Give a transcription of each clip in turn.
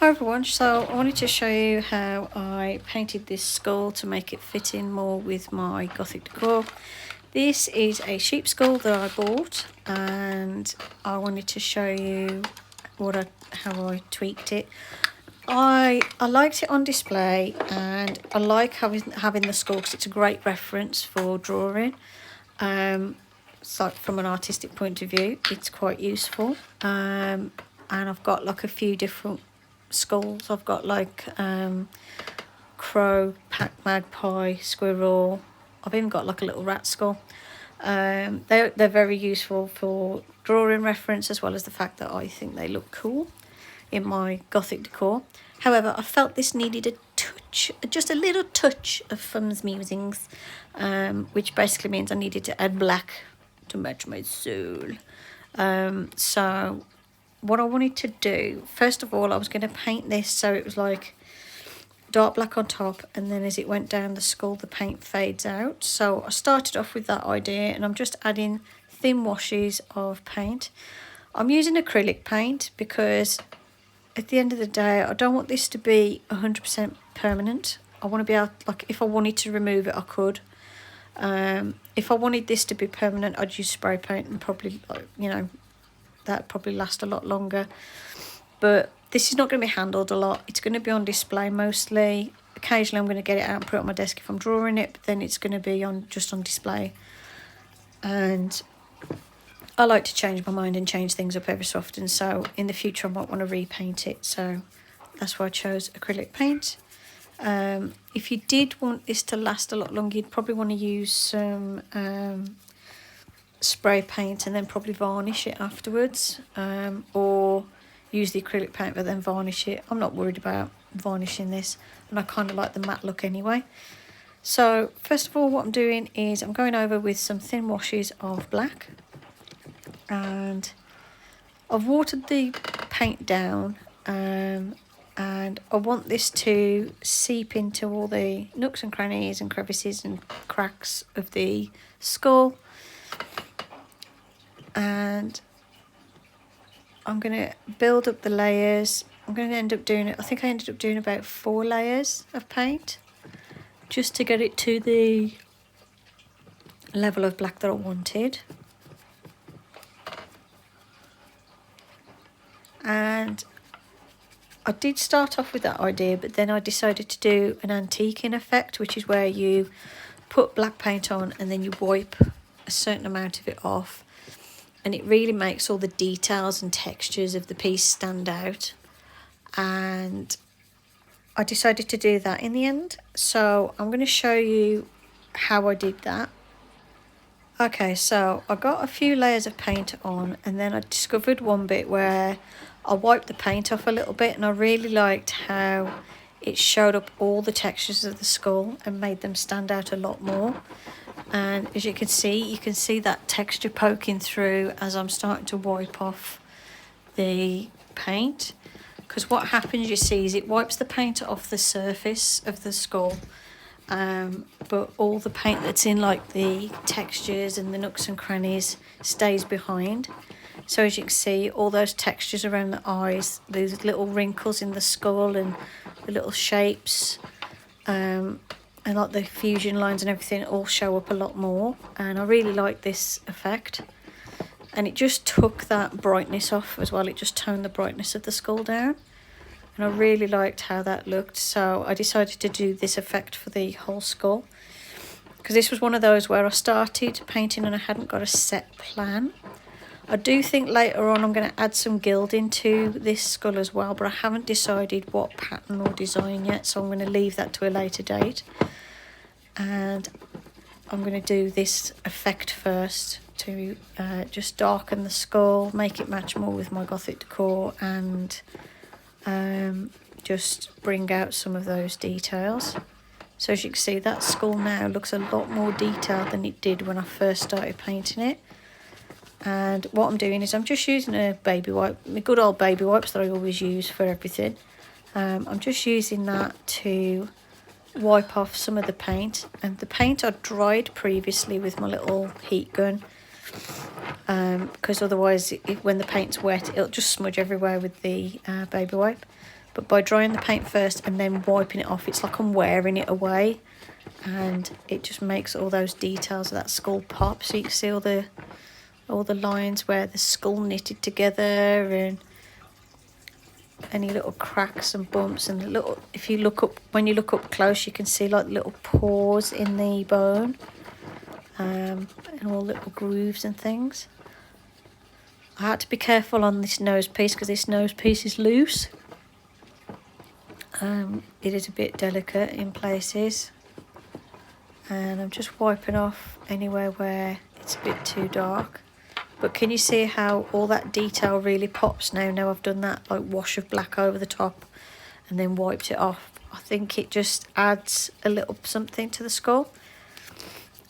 Hi everyone, so I wanted to show you how I painted this skull to make it fit in more with my gothic decor. This is a sheep skull that I bought and I wanted to show you how I tweaked it. I liked it on display and I like having the skull because it's a great reference for drawing. So from an artistic point of view, it's quite useful. And I've got like a few different skulls. I've got like crow, magpie, squirrel. I've even got like a little rat skull. They're very useful for drawing reference, as well as the fact that I think they look cool in my gothic decor. However, I felt this needed a touch, just a little touch of fumsmusings, which basically means I needed to add black to match my soul. So what I wanted to do, first of all, I was going to paint this so it was like dark black on top, and then as it went down the skull the paint fades out. So I started off with that idea and I'm just adding thin washes of paint. I'm using acrylic paint because at the end of the day I don't want this to be 100% permanent. I want to be able, like, if I wanted to remove it I could. If I wanted this to be permanent I'd use spray paint and probably, you know, that'd probably last a lot longer. But this is not going to be handled a lot. It's going to be on display mostly. Occasionally I'm going to get it out and put it on my desk if I'm drawing it, but then it's going to be just on display. And I like to change my mind and change things up every so often, so in the future I might want to repaint it. So that's why I chose acrylic paint. If you did want this to last a lot longer, you'd probably want to use some spray paint and then probably varnish it afterwards, or use the acrylic paint but then varnish it. I'm not worried about varnishing this, and I kind of like the matte look anyway. So first of all, what I'm doing is I'm going over with some thin washes of black, and I've watered the paint down, and I want this to seep into all the nooks and crannies and crevices and cracks of the skull. And I'm going to build up the layers. I'm going to end up doing it, I think I ended up doing about 4 layers of paint just to get it to the level of black that I wanted. And I did start off with that idea, but then I decided to do an antiquing effect, which is where you put black paint on and then you wipe a certain amount of it off, and it really makes all the details and textures of the piece stand out. And I decided to do that in the end, so I'm going to show you how I did that. Okay, so I got a few layers of paint on, and then I discovered one bit where I wiped the paint off a little bit, and I really liked how it showed up all the textures of the skull and made them stand out a lot more. And as you can see that texture poking through as I'm starting to wipe off the paint. Because what happens, you see, is it wipes the paint off the surface of the skull, but all the paint that's in like the textures and the nooks and crannies stays behind. So as you can see, all those textures around the eyes, those little wrinkles in the skull and the little shapes, and like the fusion lines and everything all show up a lot more. And I really like this effect. And it just took that brightness off as well. It just toned the brightness of the skull down. And I really liked how that looked. So I decided to do this effect for the whole skull, because this was one of those where I started painting and I hadn't got a set plan. I do think later on I'm going to add some gilding to this skull as well, but I haven't decided what pattern or design yet, so I'm going to leave that to a later date. And I'm going to do this effect first to just darken the skull, make it match more with my gothic decor, and just bring out some of those details. So as you can see, that skull now looks a lot more detailed than it did when I first started painting it. And what I'm doing is I'm just using a baby wipe, my good old baby wipes that I always use for everything. I'm just using that to wipe off some of the paint. And the paint I dried previously with my little heat gun, because otherwise when the paint's wet it'll just smudge everywhere with the baby wipe. but by drying the paint first and then wiping it off, it's like I'm wearing it away, and it just makes all those details of that skull pop. So you can see all the lines where the skull knitted together, and any little cracks and bumps, and the little, if you look up, when you look up close, you can see like little pores in the bone, and all little grooves and things. I had to be careful on this nose piece because this nose piece is loose. It is a bit delicate in places, and I'm just wiping off anywhere where it's a bit too dark. But can you see how all that detail really pops now I've done that like wash of black over the top and then wiped it off? I think it just adds a little something to the skull.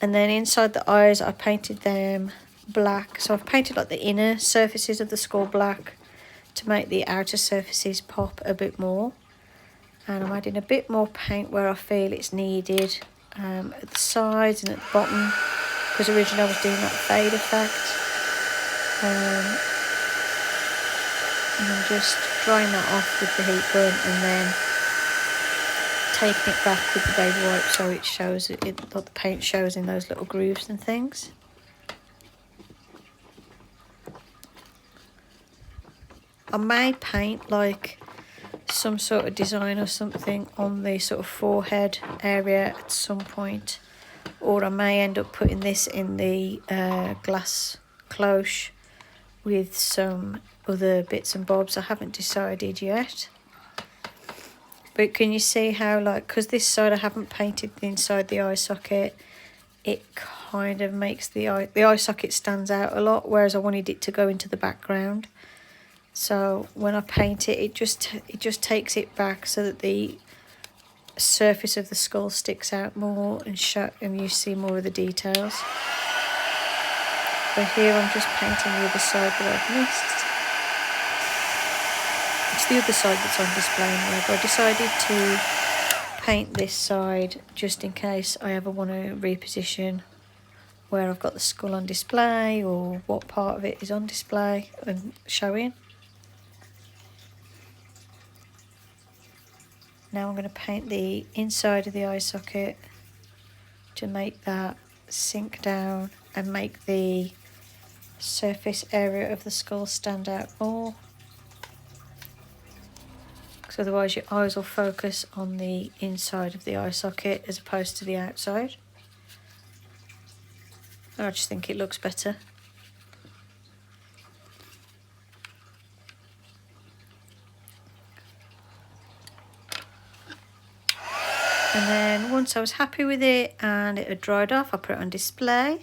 And then inside the eyes, I painted them black. So I've painted like the inner surfaces of the skull black to make the outer surfaces pop a bit more. And I'm adding a bit more paint where I feel it's needed, at the sides and at the bottom, because originally I was doing that fade effect. And I'm just drying that off with the heat gun and then taking it back with the baby wipe so it shows like the paint shows in those little grooves and things. I may paint like some sort of design or something on the sort of forehead area at some point, or I may end up putting this in the glass cloche with some other bits and bobs. I haven't decided yet. But can you see how, like, because this side I haven't painted inside the eye socket, it kind of makes the eye socket stands out a lot, whereas I wanted it to go into the background. So when I paint it, it just takes it back so that the surface of the skull sticks out more and you see more of the details. But here I'm just painting the other side that I've missed. It's the other side that's on display now, but I decided to paint this side just in case I ever want to reposition where I've got the skull on display or what part of it is on display and showing. Now I'm going to paint the inside of the eye socket to make that sink down and make the surface area of the skull stand out more, because otherwise your eyes will focus on the inside of the eye socket as opposed to the outside. I just think it looks better. And then once I was happy with it and it had dried off, I put it on display.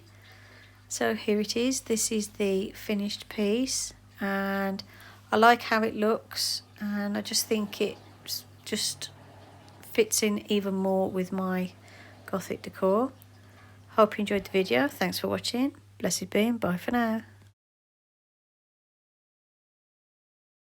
So here it is. This is the finished piece, and I like how it looks, and I just think it just fits in even more with my Gothic decor. Hope you enjoyed the video. Thanks for watching. Blessed be, and bye for now.